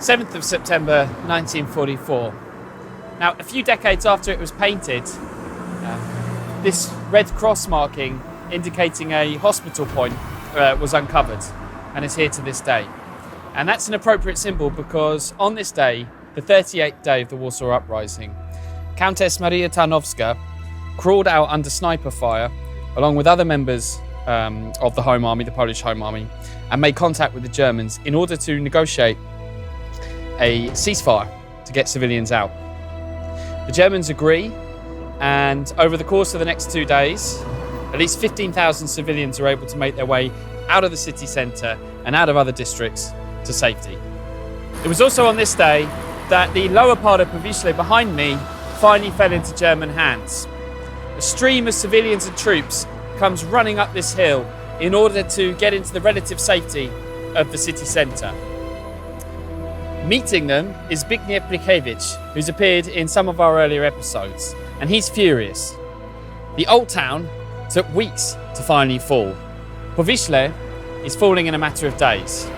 7th of September 1944. Now, a few decades after it was painted, this red cross marking indicating a hospital point was uncovered and is here to this day. And that's an appropriate symbol because on this day, the 38th day of the Warsaw Uprising, Countess Maria Tarnowska crawled out under sniper fire along with other members of the Home Army, the Polish Home Army, and made contact with the Germans in order to negotiate a ceasefire to get civilians out. The Germans agree, and over the course of the next 2 days, at least 15,000 civilians are able to make their way out of the city centre and out of other districts to safety. It was also on this day that the lower part of Powiśle behind me finally fell into German hands. A stream of civilians and troops comes running up this hill in order to get into the relative safety of the city centre. Meeting them is Zbigniew Blichewicz, who's appeared in some of our earlier episodes, and he's furious. The old town took weeks to finally fall. Powiśle is falling in a matter of days.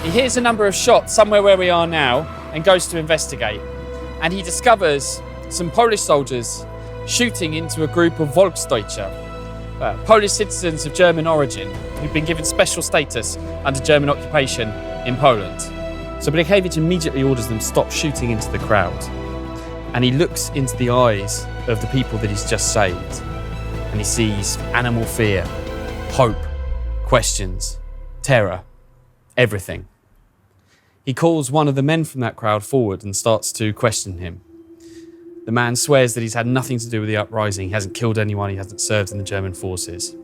He hears a number of shots somewhere where we are now and goes to investigate, and he discovers some Polish soldiers shooting into a group of Volksdeutsche, Polish citizens of German origin who've been given special status under German occupation in Poland. So Blichewicz immediately orders them to stop shooting into the crowd. And he looks into the eyes of the people that he's just saved. And he sees animal fear, hope, questions, terror, everything. He calls one of the men from that crowd forward and starts to question him. The man swears that he's had nothing to do with the uprising, he hasn't killed anyone, he hasn't served in the German forces.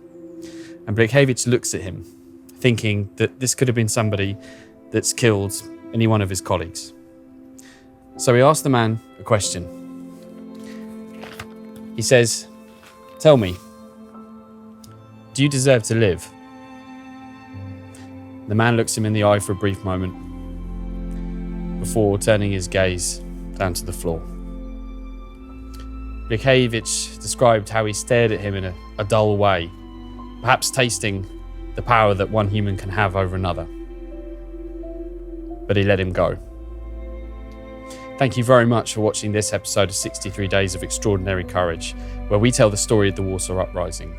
And Blichewicz looks at him, thinking that this could have been somebody that's killed any one of his colleagues. So he asks the man a question. He says, "Tell me, do you deserve to live?" The man looks him in the eye for a brief moment before turning his gaze down to the floor. Blichewicz described how he stared at him in a dull way, perhaps tasting the power that one human can have over another. But he let him go. Thank you very much for watching this episode of 63 Days of Extraordinary Courage, where we tell the story of the Warsaw Uprising.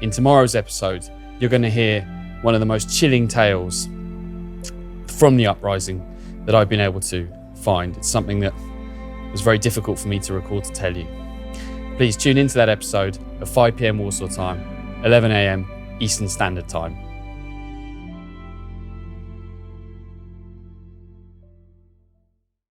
In tomorrow's episode, you're going to hear one of the most chilling tales from the uprising that I've been able to find. It's something that was very difficult for me to record to tell you. Please tune into that episode at 5 p.m. Warsaw time, 11 a.m. Eastern Standard Time.